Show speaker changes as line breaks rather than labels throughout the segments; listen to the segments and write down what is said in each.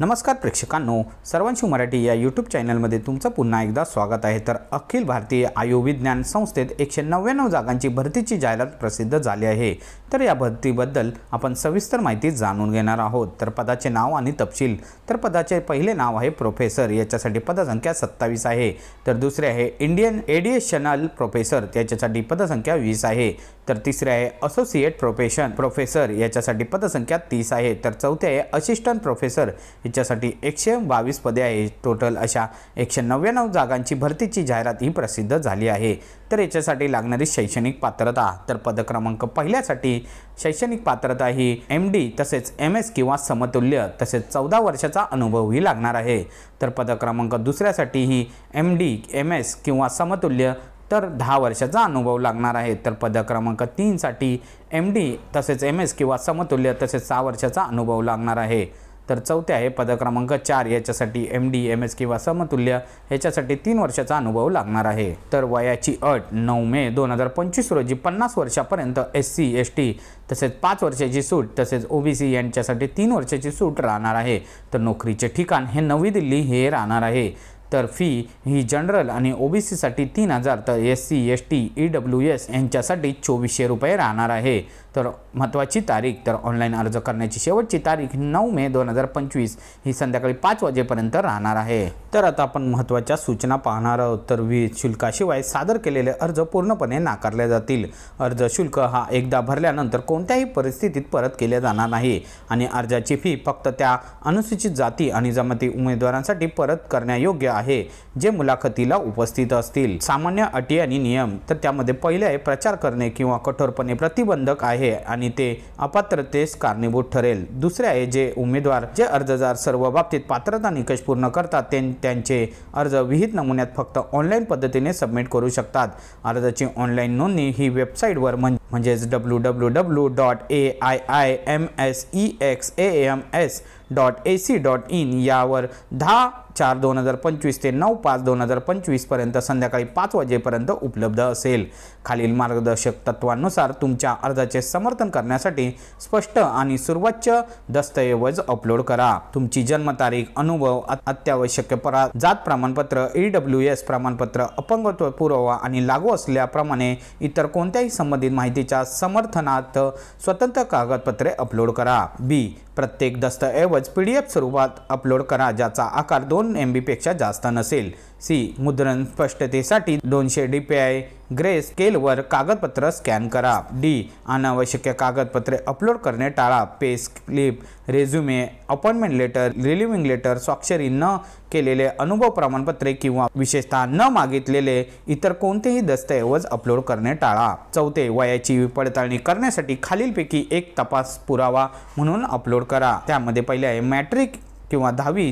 नमस्कार प्रेक्षकांनो, सर्वांशी मराठी या यूट्यूब चॅनलमध्ये तुमचं पुन्हा एकदा स्वागत आहे। तर अखिल भारतीय आयुर्विज्ञान संस्थेत 199 जागांची भरतीची जाहिरात प्रसिद्ध झाली आहे। तर या भरतीबद्दल आपण सविस्तर माहिती जाणून घेणार आहोत। तर पदाचे नाव आणि तपशील। तर पदाचे पहिले नाव आहे प्रोफेसर, याच्यासाठी पदसंख्या 27 आहे। तर दुसरे आहे इंडियन एडिशनल प्रोफेसर, त्याच्यासाठी पदसंख्या 20 आहे। तर तिसरे आहे असोसिएट प्रोफेसर, याच्यासाठी पदसंख्या 30 आहे। तर चौथे आहे असिस्टंट प्रोफेसर, याच्यासाठी 122 पदे आहे। टोटल अशा 199 जागांची भरतीची जाहिरात ही प्रसिद्ध झाली आहे। तर याच्यासाठी लागणारी शैक्षणिक पात्रता, तर पद क्रमांक पहिल्यासाठी शैक्षणिक पात्रता ही MD तसेच MS किंवा समतुल्य तसेच 14 वर्षाचा अनुभवही लागणार आहे। तर पद क्रमांक दुसऱ्यासाठी ही MD MS किंवा समतुल्य तर 10 वर्षाचा अनुभव लागणार आहे। तर पद क्रमांक 3 साठी MD तसेच MS किंवा समतुल्य तसेच 6 वर्षाचा अनुभव लागणार आहे। तर चौथे आहे पद क्रमांक 4, याच्यासाठी MD MS किंवा समतुल्य, याच्यासाठी 3 वर्षाचा अनुभव लागणार आहे। तर वयाची अट 9 मे 2025 रोजी 50 वर्षापर्यंत SC ST तसेच 5 वर्षाची सूट तसेच OBC यांच्यासाठी 3 वर्षाची सूट राहणार आहे। तर नोकरीचे ठिकाण हे नवी दिल्ली हे राहणार आहे। तर फी ही जनरल आणि OBC साठी 3000, तर SC ST EWS यांच्यासाठी 2400 रुपये राहणार आहे। तर महत्त्वाची तारीख, तर ऑनलाईन अर्ज करण्याची शेवटची तारीख 9 मे 2025 ही संध्याकाळी 5 वाजेपर्यंत राहणार आहे। तर आता आपण महत्त्वाच्या सूचना पाहणार आहोत। तर विविध शुल्काशिवाय सादर केलेले अर्ज पूर्णपणे नाकारले जातील। अर्ज शुल्क हा एकदा भरल्यानंतर कोणत्याही परिस्थितीत परत केले जाणार नाही आणि अर्जाची फी फक्त त्या अनुसूचित जाती आणि जमाती उमेदवारांसाठी परत करण्यायोग्य आहे जे मुलाखतीला उपस्थित असतील। सामान्य अटी आणि नियम, तर त्यामध्ये पहिले आहे प्रचार करणे किंवा कठोरपणे प्रतिबंधक आहे आणि ते अपात्रतेस कारणीभूत ठरेल। दुसरे आहे जे उमेदवार जे अर्जदार सर्व बाबतीत पात्रता निकष पूर्ण करतात त्यांचे अर्ज विहित नमुन्यात फक्त ऑनलाईन पद्धतीने सबमिट करू शकतात। अर्जाची ऑनलाईन नोंदणी ही वेबसाईटवर म्हणजेच www.aiimsexams.ac.in यावर 10/4/2025 ते 9/5/2025 पर्यंत संध्याकाळी 5 वाजेपर्यंत उपलब्ध असेल। खालील मार्गदर्शक तत्वांनुसार तुमच्या अर्जाचे समर्थन करण्यासाठी स्पष्ट आणि सर्वोच्च दस्तऐवज अपलोड करा। तुमची जन्मतारीख, अनुभव, अत्यावश्यक जात प्रमाणपत्र, EWS प्रमाणपत्र, अपंगत्व पुरावा आणि लागू असल्याप्रमाणे इतर कोणत्याही संबंधित माहितीच्या समर्थनार्थ स्वतंत्र कागदपत्रे अपलोड करा। B प्रत्येक दस्तऐवज PDF स्वरूपात अपलोड करा ज्याचा आकार 2 MB पेक्षा जास्त नसेल। C मुद्रण स्पष्टतेसाठी 200 DPI ग्रे स्केलवर कागदपत्र स्कॅन करा। D अनावश्यक कागदपत्रे अपलोड करणे टाळा। Pay slip, resume, appointment letter, relieving letter, स्वाक्षरी न केलेले अनुभव प्रमाणपत्रे किंवा विशेषतः न मागितलेले इतर कोणतेही दस्तऐवज अपलोड करणे टाळा। चौथे, वयाची पडताळणी करण्यासाठी खालीलपैकी एक तपास पुरावा म्हणून अपलोड करा। त्यामध्ये पहिले आहे मॅट्रिक किंवा 10वी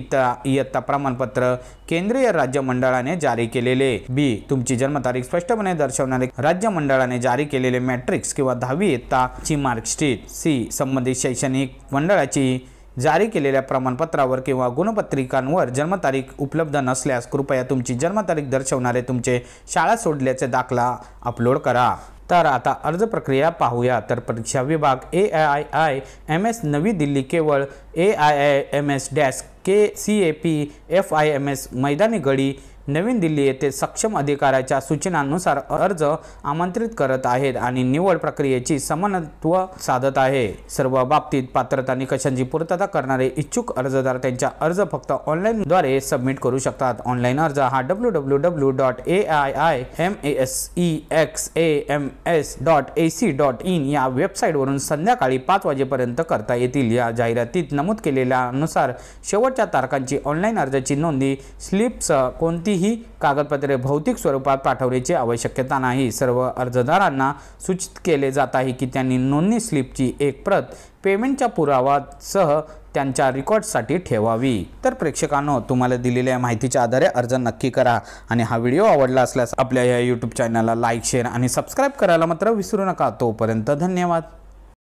इयत्ता प्रमाणपत्र केंद्रीय राज्य मंडळाने जारी केलेले। B तुमची जन्मतारीख स्पष्टपणे दर्शवणारे राज्य मंडळाने जारी केलेले मॅट्रिक्स किंवा 10वी इयत्ताची मार्कशीट। C संबंधित शैक्षणिक मंडळाची जारी केलेल्या प्रमाणपत्रावर किंवा गुणपत्रिकांवर जन्मतारीख उपलब्ध नसल्यास कृपया तुमची जन्मतारीख दर्शवणारे तुमचे शाळा सोडल्याचे दाखला अपलोड करा। तर आता अर्ज प्रक्रिया पाहूया। तर परीक्षा विभाग AIIMS नवी दिल्ली केवळ AIIMS-CAP FIMS मैदानी गडी नवी दिल्ली येथे सक्षम अधिकाऱ्याच्या सूचनांनुसार अर्ज आमंत्रित करत आहेत आणि निवड प्रक्रियेची समन्वय साधत आहे। सर्व बाबतीत पात्रता निकषांची पूर्तता करणारे इच्छुक अर्जदार त्यांच्या अर्ज फक्त ऑनलाईनद्वारे सबमिट करू शकतात। ऑनलाईन अर्ज हा www.aiimsexams.ac.in या वेबसाईटवरून संध्याकाळी 5 वाजेपर्यंत करता येतील। या जाहिरातीत नमूद केलेल्यानुसार शेवटच्या तारखांची ऑनलाईन अर्जाची नोंदणी स्लिप्स कोणतीही कागदपत्रे भौतिक स्वरूपात पाठवण्याची आवश्यकता नाही। सर्व अर्जदारांना सूचित केले जात आहे की त्यांनी नोंदणी स्लिपची एक प्रत पेमेंटच्या पुरावासह त्यांच्या रेकॉर्डसाठी ठेवावी। तर प्रेक्षकांनो, तुम्हाला दिलेल्या माहितीच्या आधारे अर्ज नक्की करा आणि हा व्हिडिओ आवडला असल्यास आपल्या या YouTube चॅनलला लाईक, शेअर आणि सबस्क्राईब करायला मात्र विसरू नका। तोपर्यंत धन्यवाद।